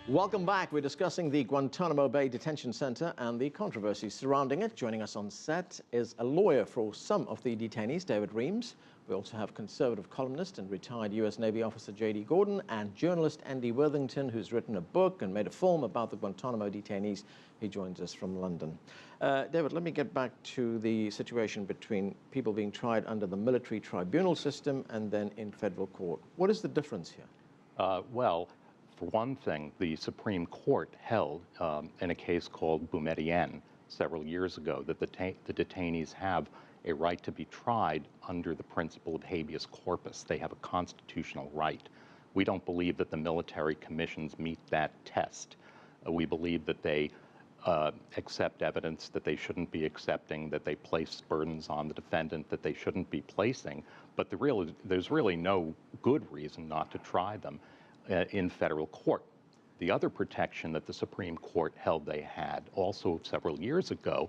Welcome back. We're discussing the Guantanamo Bay Detention Center and the controversies surrounding it. Joining us on set is a lawyer for some of the detainees, David Reams. We also have conservative columnist and retired U.S. Navy officer J.D. Gordon and journalist Andy Worthington, who's written a book and made a film about the Guantanamo detainees. He joins us from London. David, let me get back to the situation between people being tried under the military tribunal system and then in federal court. What is the difference here? Well, for one thing, the Supreme Court held in a case called Boumediene several years ago that the detainees have a right to be tried under the principle of habeas corpus. They have a constitutional right. We don't believe that the military commissions meet that test. We believe that they accept evidence that they shouldn't be accepting, that they place burdens on the defendant that they shouldn't be placing, but there's really no good reason not to try them in federal court. The other protection that the Supreme Court held they had also several years ago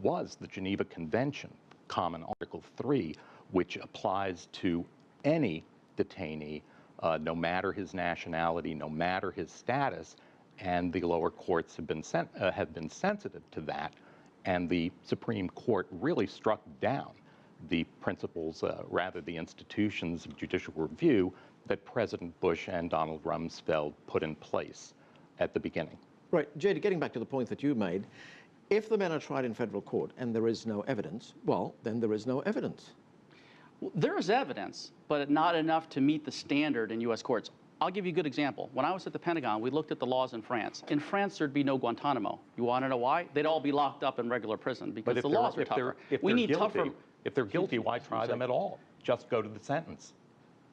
was the Geneva Convention, Common Article 3, which applies to any detainee, no matter his nationality, no matter his status, and the lower courts have been sensitive to that, and the Supreme Court really struck down the principles, rather the institutions of judicial review that President Bush and Donald Rumsfeld put in place at the beginning. Right, J.D., getting back to the point that you made, if the men are tried in federal court and there is no evidence, well, then there is no evidence. Well, there is evidence, but not enough to meet the standard in U.S. courts. I'll give you a good example. When I was at the Pentagon, we looked at the laws in France. In France, there'd be no Guantanamo. You want to know why? They'd all be locked up in regular prison because the laws are tougher. We need tougher. If they're guilty, why try them at all? Just go to the sentence.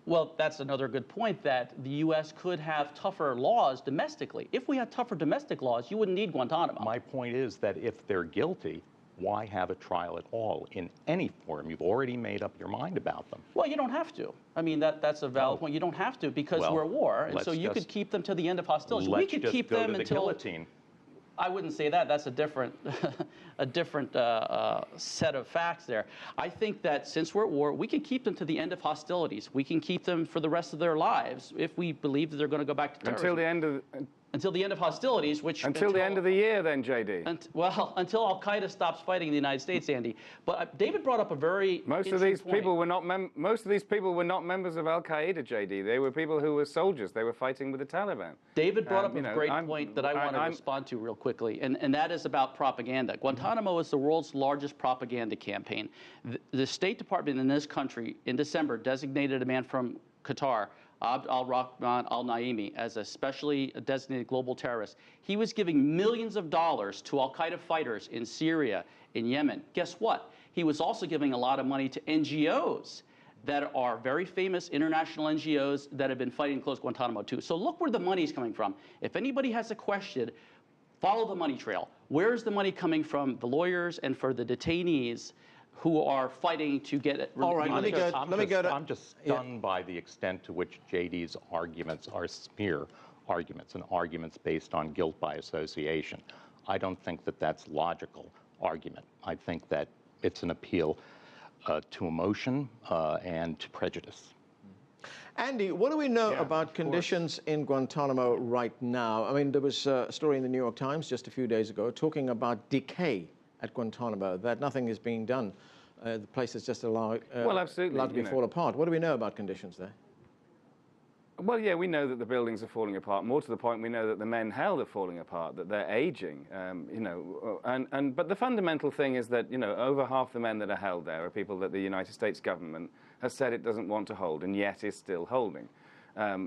Well, that's another good point, that the U.S. could have tougher laws domestically. If we had tougher domestic laws, you wouldn't need Guantanamo. My point is that if they're guilty, why have a trial at all in any form? You've already made up your mind about them. Well, you don't have to. I mean, that's a valid point. You don't have to because we're at war, and so you could keep them to the end of hostilities. We could keep them until the guillotine. I wouldn't say that. That's a different, set of facts there. I think that since we're at war, we can keep them to the end of hostilities. We can keep them for the rest of their lives if we believe that they're going to go back to terrorism. Until the end of hostilities, which... Until the end of the year, then, J.D. Well, until Al-Qaeda stops fighting in the United States, Andy. But David brought up a very most of these people were not members of Al-Qaeda, J.D. They were people who were soldiers. They were fighting with the Taliban. David brought up a great point that I want to respond to real quickly, and that is about propaganda. Guantanamo is the world's largest propaganda campaign. The State Department in this country, in December, designated a man from Qatar, Abd al-Rahman al-Naimi, as a specially designated global terrorist. He was giving millions of dollars to al-Qaeda fighters in Syria, in Yemen. Guess what? He was also giving a lot of money to NGOs that are very famous international NGOs that have been fighting close Guantanamo too. So look where the money's coming from. If anybody has a question, follow the money trail. Where is the money coming from? The lawyers and for the detainees who are fighting to get it. All right, let me go to... I'm just stunned by the extent to which JD's arguments are smear arguments and arguments based on guilt by association. I don't think that that's logical argument. I think that it's an appeal to emotion and to prejudice. Andy, what do we know about conditions in Guantanamo right now? I mean, there was a story in the New York Times just a few days ago talking about decay at Guantanamo, that nothing is being done. The place is just allowed to fall apart. What do we know about conditions there? Well, yeah, we know that the buildings are falling apart. More to the point, we know that the men held are falling apart, that they're aging. But the fundamental thing is that over half the men that are held there are people that the United States government has said it doesn't want to hold, and yet is still holding.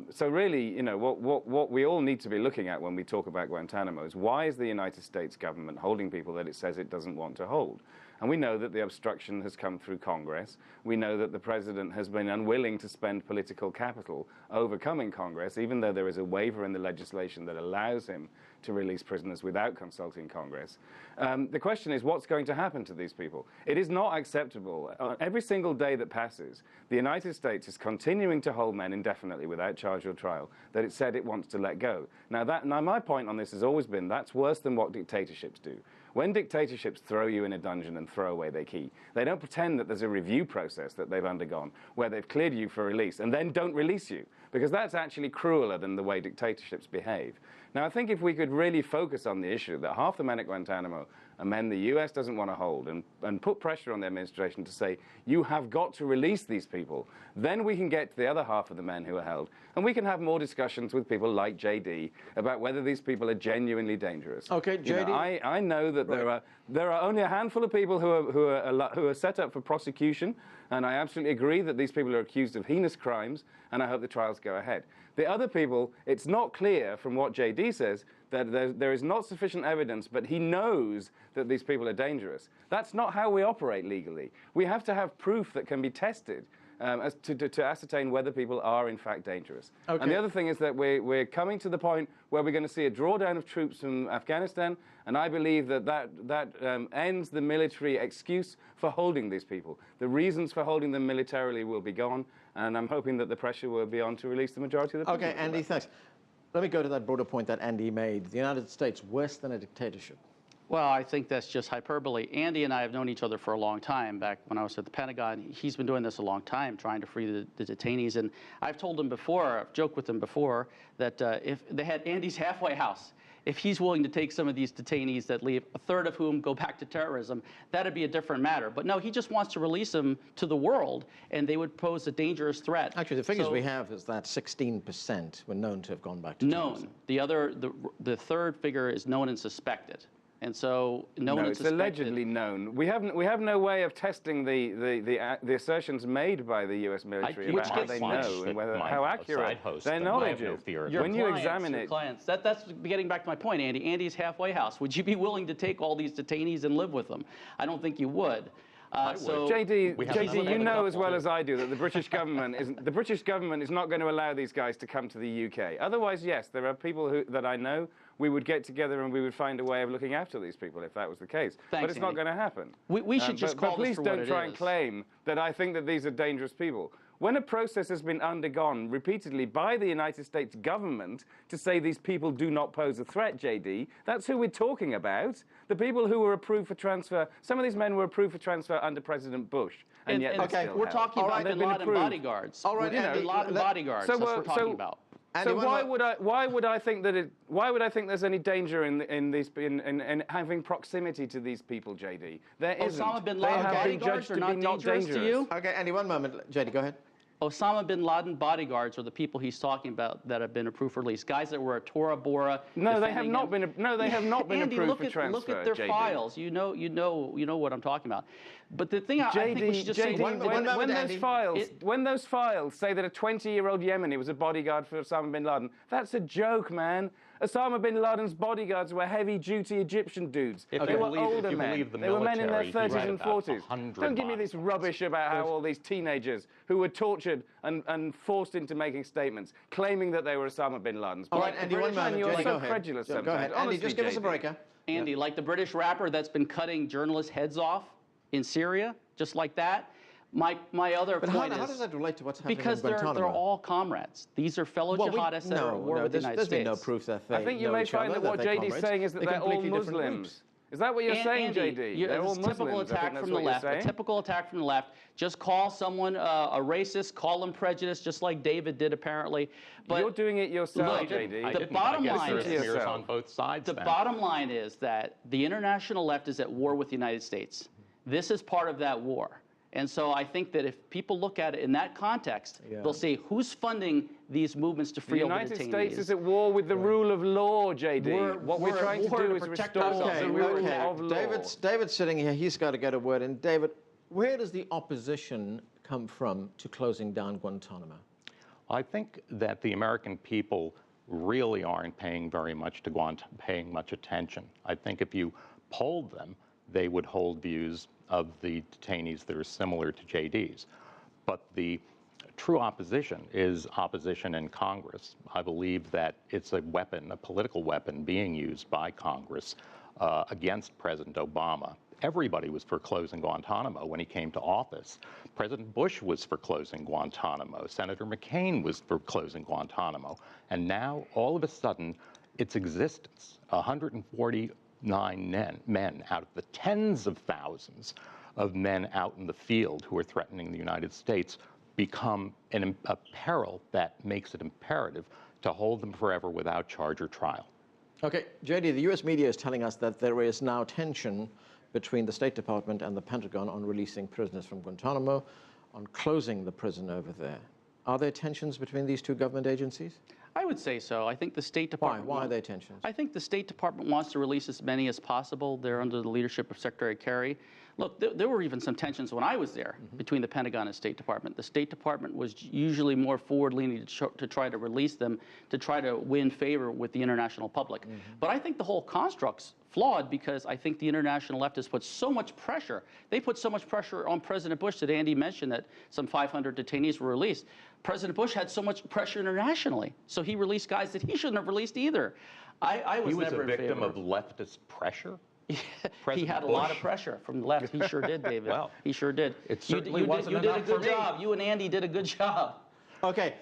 So really, what we all need to be looking at when we talk about Guantanamo is why is the United States government holding people that it says it doesn't want to hold? And we know that the obstruction has come through Congress. We know that the president has been unwilling to spend political capital overcoming Congress, even though there is a waiver in the legislation that allows him to release prisoners without consulting Congress. The question is, what's going to happen to these people? It is not acceptable. Every single day that passes, the United States is continuing to hold men indefinitely without charge or trial that it said it wants to let go. Now my point on this has always been that's worse than what dictatorships do. When dictatorships throw you in a dungeon and throw away their key, they don't pretend that there's a review process that they've undergone where they've cleared you for release and then don't release you, because that's actually crueler than the way dictatorships behave. Now, I think if we could really focus on the issue that half the men at Guantanamo are men the US doesn't want to hold, and put pressure on the administration to say, you have got to release these people, then we can get to the other half of the men who are held, and we can have more discussions with people like JD about whether these people are genuinely dangerous. Okay, JD. You know, I know that there are only a handful of people who are set up for prosecution, and I absolutely agree that these people are accused of heinous crimes, and I hope the trials go ahead. The other people, it's not clear from what JD says that there is not sufficient evidence, but he knows that these people are dangerous. That's not how we operate legally. We have to have proof that can be tested as to ascertain whether people are in fact dangerous. Okay. And the other thing is that we're coming to the point where we're going to see a drawdown of troops from Afghanistan, and I believe that ends the military excuse for holding these people. The reasons for holding them militarily will be gone, and I'm hoping that the pressure will be on to release the majority of the people. Okay, Andy, thanks. Let me go to that broader point that Andy made. The United States worse than a dictatorship. Well, I think that's just hyperbole. Andy and I have known each other for a long time. Back when I was at the Pentagon, he's been doing this a long time, trying to free the detainees. And I've told him before, I've joked with him before, that if they had Andy's halfway house, if he's willing to take some of these detainees that leave, a third of whom go back to terrorism, that'd be a different matter. But no, he just wants to release them to the world, and they would pose a dangerous threat. Actually, the figures we have is that 16% were known to have gone back to terrorism. Known. The third figure is known and suspected. And so, it's allegedly known. We have no way of testing the assertions made by the U.S. military about how they know and how accurate their knowledge is. When you examine it, that's getting back to my point, Andy. Andy's halfway house. Would you be willing to take all these detainees and live with them? I don't think you would. So JD, you know as well as I do that the British government is not going to allow these guys to come to the UK. Otherwise, yes, there are people that I know. We would get together and we would find a way of looking after these people if that was the case. Thanks, but it's not going to happen. We should just call this for what it is. But please don't try and claim that I think that these are dangerous people. When a process has been undergone repeatedly by the United States government to say these people do not pose a threat, JD, that's who we're talking about. The people who were approved for transfer, some of these men were approved for transfer under President Bush. And yet we're talking about Bin Laden bodyguards. All right, Bin Laden bodyguards, that's what we're talking about. So why would I think there's any danger in having proximity to these people, JD? There isn't. Osama bin Laden bodyguards are not dangerous to you? Okay, Andy, one moment. JD, go ahead. Osama bin Laden bodyguards are the people he's talking about that have been approved for release. Guys that were at Tora Bora. No, they have not been. No, they have not been Andy, approved for transfer. Look at their JD. files. You know what I'm talking about. But the thing I think we should just say, when those files say that a 20-year-old Yemeni was a bodyguard for Osama bin Laden, that's a joke, man. Osama bin Laden's bodyguards were heavy-duty Egyptian dudes. They were older men. They were men in their 30s and 40s. Don't give me this rubbish about how all these teenagers who were tortured and forced into making statements, claiming that they were Osama bin Laden's. All right, Andy, one moment. You're so credulous sometimes. Go ahead. Andy, just give us a breaker. Andy, like the British rapper that's been cutting journalists' heads off in Syria, just like that. My other point is... how does that relate to what's happening because in Guantanamo? They're all comrades. These are fellow jihadists that are at war with the United States. There's been no proof that they I think you may find that what JD's saying is that they're all Muslims. Is that what you're saying, JD? They're all Muslims. Typical attack from the left. A typical attack from the left. Just call someone a racist, call them prejudiced, just like David did apparently. But you're doing it yourself, look, JD. The bottom line is on both sides. The bottom line is that the international left is at war with the United States. This is part of that war. And so I think that if people look at it in that context, they'll see who's funding these movements to free all the detainees. The United States is at war with the rule of law, JD. What we're trying to do is restore the rule of law. David's sitting here. He's got to get a word in. David, where does the opposition come from to closing down Guantanamo? I think that the American people really aren't paying paying much attention. I think if you polled them, they would hold views of the detainees that are similar to JD's. But the true opposition is opposition in Congress. I believe that it's a weapon, a political weapon being used by Congress against President Obama. Everybody was for closing Guantanamo when he came to office. President Bush was for closing Guantanamo. Senator McCain was for closing Guantanamo. And now, all of a sudden, its existence, 140 men out of the tens of thousands of men out in the field who are threatening the United States become a peril that makes it imperative to hold them forever without charge or trial. Okay, JD, the US media is telling us that there is now tension between the State Department and the Pentagon on releasing prisoners from Guantanamo, on closing the prison over there. Are there tensions between these two government agencies? I would say so. I think the State Department... Why are there tensions? I think the State Department wants to release as many as possible. They're under the leadership of Secretary Kerry. Look, there were even some tensions when I was there between the Pentagon and State Department. The State Department was usually more forward-leaning to try to release them, to try to win favor with the international public. But I think the whole construct's flawed because I think the international leftists put so much pressure. They put so much pressure on President Bush that Andy mentioned that some 500 detainees were released. President Bush had so much pressure internationally, so he released guys that he shouldn't have released either. I was never in favor. He was a victim of leftist pressure? He had a lot of pressure from the left. He sure did, David. Well, he sure did. It certainly wasn't you did a enough for good me. job. You and Andy did a good job. Okay,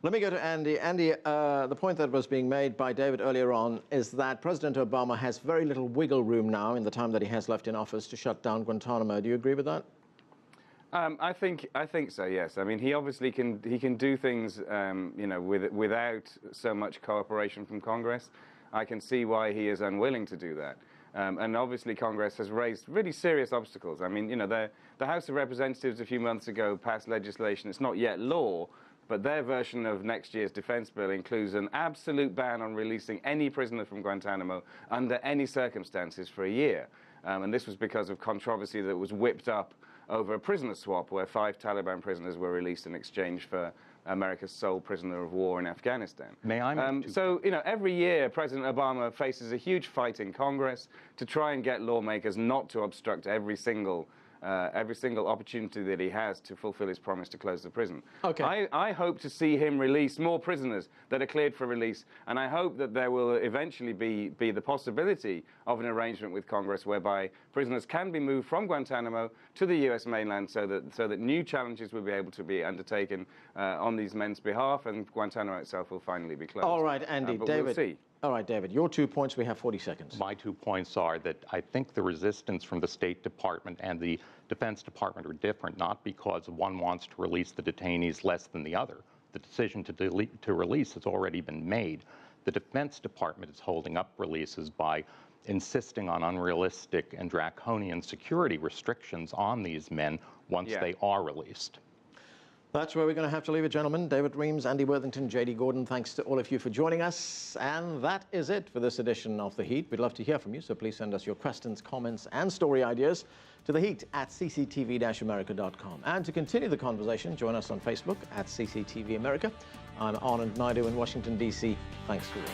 let me go to Andy. Andy, the point that was being made by David earlier on is that President Obama has very little wiggle room now in the time that he has left in office to shut down Guantanamo. Do you agree with that? I think so. Yes. I mean, he obviously can do things, you know, without so much cooperation from Congress. I can see why he is unwilling to do that. And obviously, Congress has raised really serious obstacles. I mean, you know, the House of Representatives a few months ago passed legislation. It's not yet law, but their version of next year's defense bill includes an absolute ban on releasing any prisoner from Guantanamo under any circumstances for a year. And this was because of controversy that was whipped up over a prisoner swap where 5 Taliban prisoners were released in exchange for America's sole prisoner of war in Afghanistan. May I? So, you know, every year President Obama faces a huge fight in Congress to try and get lawmakers not to obstruct every single opportunity that he has to fulfill his promise to close the prison. Okay. I hope to see him release more prisoners that are cleared for release, and I hope that there will eventually be the possibility of an arrangement with Congress whereby prisoners can be moved from Guantanamo to the U.S. mainland so that new challenges will be able to be undertaken on these men's behalf, and Guantanamo itself will finally be closed. All right, Andy. But David. we'll see. All right, David, your 2 points. We have 40 seconds. My 2 points are that I think the resistance from the State Department and the Defense Department are different, not because one wants to release the detainees less than the other. The decision to release has already been made. The Defense Department is holding up releases by insisting on unrealistic and draconian security restrictions on these men once they are released. That's where we're going to have to leave it, gentlemen. David Reams, Andy Worthington, JD Gordon, thanks to all of you for joining us. And that is it for this edition of The Heat. We'd love to hear from you, so please send us your questions, comments, and story ideas to theheat@cctv-america.com. And to continue the conversation, join us on Facebook @cctv-america. I'm Anand Naidu in Washington, D.C. Thanks for watching.